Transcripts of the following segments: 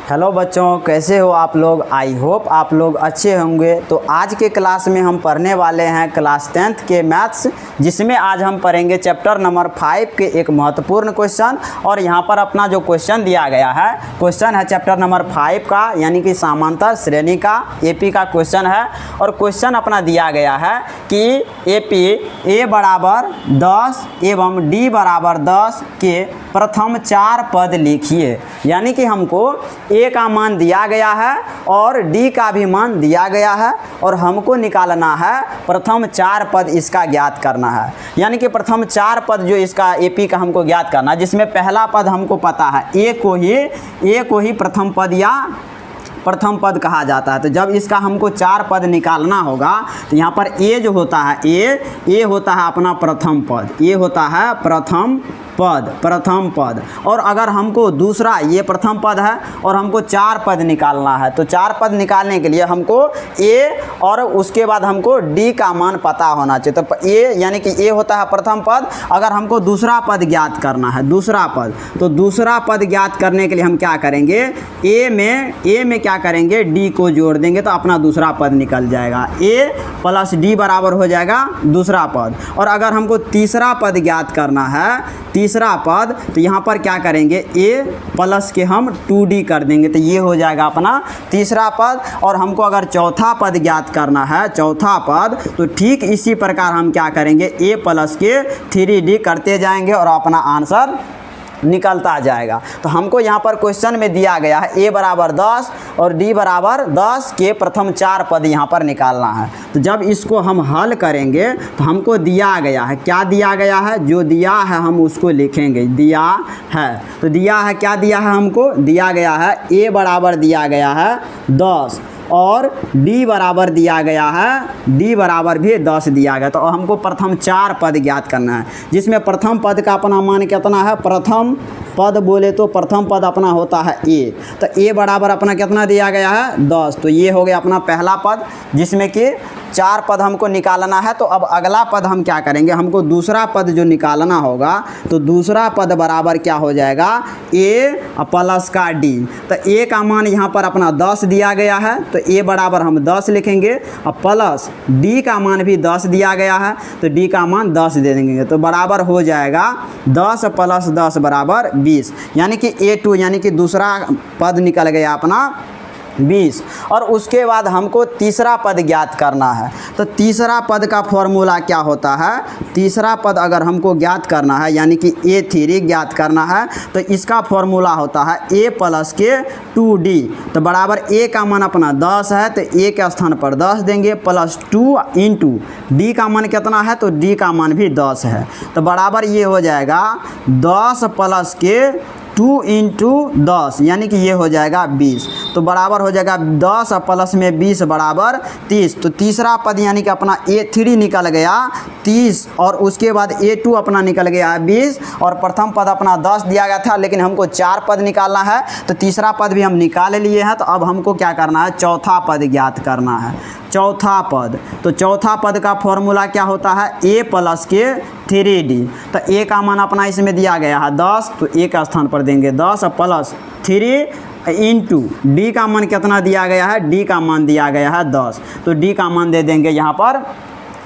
Hello बच्चों, कैसे हो आप लोग। आई होप आप लोग अच्छे होंगे। तो आज के क्लास में हम पढ़ने वाले हैं क्लास 10th के मैथ्स, जिसमें आज हम पढ़ेंगे चैप्टर नंबर 5 के एक महत्वपूर्ण क्वेश्चन। और यहाँ पर अपना जो क्वेश्चन दिया गया है, क्वेश्चन है चैप्टर नंबर 5 का, यानी कि समांतर श्रेणी का एपी का क्वेश्चन है। और क्वेश्चन अपना दिया गया है कि एपी ए बराबर 10 एवं डी बराबर 10 के प्रथम 4 पद लिखिए। यानी कि हमको ए का मान दिया गया है और डी का भी मान दिया गया है, और हमको निकालना है प्रथम 4 पद, इसका ज्ञात करना है। यानी कि प्रथम 4 पद जो इसका एपी का हमको ज्ञात करना है, जिसमें पहला पद हमको पता है ए को ही प्रथम पद या प्रथम पद कहा जाता है। तो जब इसका हमको 4 पद निकालना होगा, तो यहाँ पर ए जो होता है, ए होता है अपना प्रथम पद, ये होता है प्रथम पद। और अगर हमको दूसरा, ये प्रथम पद है और हमको 4 पद निकालना है, तो 4 पद निकालने के लिए हमको ए और उसके बाद हमको डी का मान पता होना चाहिए। तो ए यानी कि ए होता है प्रथम पद। अगर हमको दूसरा पद ज्ञात करना है, दूसरा पद, तो दूसरा पद ज्ञात करने के लिए हम क्या करेंगे, ए में क्या करेंगे, डी को जोड़ देंगे तो अपना दूसरा पद निकल जाएगा। ए प्लस डी बराबर हो जाएगा दूसरा पद। और अगर हमको तीसरा पद ज्ञात करना है, तीसरा पद, तो यहाँ पर क्या करेंगे, ए प्लस के हम 2d कर देंगे, तो ये हो जाएगा अपना तीसरा पद। और हमको अगर चौथा पद ज्ञात करना है, चौथा पद, तो ठीक इसी प्रकार हम क्या करेंगे, ए प्लस के 3d करते जाएंगे और अपना आंसर निकलता जाएगा। तो हमको यहाँ पर क्वेश्चन में दिया गया है ए बराबर 10 और डी बराबर 10 के प्रथम 4 पद यहाँ पर निकालना है। तो जब इसको हम हल करेंगे तो हमको दिया गया है, क्या दिया गया है, जो दिया है हम उसको लिखेंगे, दिया है। तो दिया है, क्या दिया है, हमको दिया गया है ए बराबर दिया गया है 10 और डी बराबर दिया गया है, डी बराबर भी 10 दिया गया। तो हमको प्रथम 4 पद ज्ञात करना है, जिसमें प्रथम पद का अपना मान कितना है, प्रथम पद बोले तो प्रथम पद अपना होता है ए। तो ए बराबर अपना कितना दिया गया है, 10। तो ये हो गया अपना पहला पद, जिसमें कि 4 पद हमको निकालना है। तो अब अगला पद हम क्या करेंगे, हमको दूसरा पद जो निकालना होगा, तो दूसरा पद बराबर क्या हो जाएगा, ए प्लस का डी। तो ए का मान यहाँ पर अपना 10 दिया गया है, तो ए बराबर हम 10 लिखेंगे, और प्लस डी का मान भी 10 दिया गया है, तो डी का मान 10 दे देंगे। तो बराबर हो जाएगा 10 प्लस 10 बराबर 20। यानी कि A2 यानी कि दूसरा पद निकल गया अपना 20। और उसके बाद हमको तीसरा पद ज्ञात करना है। तो तीसरा पद का फॉर्मूला क्या होता है, तीसरा पद अगर हमको ज्ञात करना है, यानी कि A3 ज्ञात करना है, तो इसका फॉर्मूला होता है ए प्लस के 2d। तो बराबर ए का मान अपना 10 है, तो ए के स्थान पर 10 देंगे, प्लस 2 इंटू डी का मान कितना है, तो डी का मान भी 10 है। तो बराबर ये हो जाएगा 10 प्लस के 2 इंटू 10, यानी कि ये हो जाएगा 20। तो बराबर हो जाएगा 10 प्लस में 20 बराबर 30। तो तीसरा पद यानी कि अपना A3 निकल गया 30, और उसके बाद A2 अपना निकल गया 20, और प्रथम पद अपना 10 दिया गया था, लेकिन हमको 4 पद निकालना है। तो तीसरा पद भी हम निकाल लिए हैं। तो अब हमको क्या करना है, चौथा पद ज्ञात करना है, चौथा पद। तो चौथा पद का फॉर्मूला क्या होता है, ए प्लस के 3d। तो ए का मान अपना इसमें दिया गया है 10, तो ए का स्थान पर देंगे 10 प्लस 3 इंटू डी का मान कितना दिया गया है, डी का मान दिया गया है 10, तो डी का मान दे देंगे यहाँ पर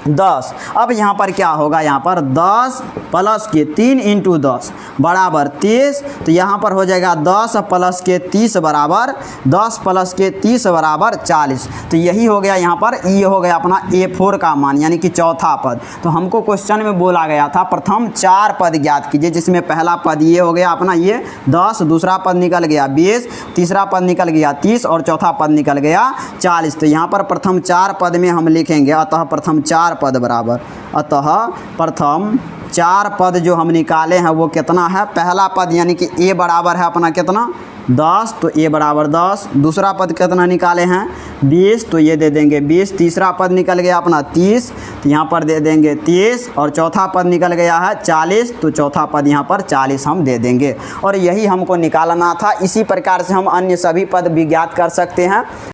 10। अब यहाँ पर क्या होगा, यहाँ पर 10 प्लस के 3 इंटू 10 बराबर 30। तो यहाँ पर हो जाएगा 10 प्लस के 30 बराबर 10 प्लस के 30 बराबर 40। तो यही हो गया यहाँ पर, ये हो गया अपना A4 का मान, यानी कि चौथा पद। तो हमको क्वेश्चन में बोला गया था प्रथम 4 पद ज्ञात कीजिए, जिसमें पहला पद ये हो गया अपना ये 10, दूसरा पद निकल गया 20, तीसरा पद निकल गया 30, और चौथा पद निकल गया 40। तो यहाँ पर प्रथम 4 पद में हम लिखेंगे, अतः प्रथम 4 पद बराबर, अतः प्रथम 4 पद जो हम निकाले हैं वो कितना है, पहला पद यानी कि ए बराबर है अपना कितना 10, तो ए बराबर 10। दूसरा पद कितना निकाले हैं 20, तो ये दे देंगे 20। तीसरा पद निकल गया अपना 30, तो यहाँ पर दे देंगे 30, और चौथा पद निकल गया है 40, तो चौथा पद यहाँ पर 40 हम दे देंगे। और यही हमको निकालना था। इसी प्रकार से हम अन्य सभी पद भी ज्ञात कर सकते हैं।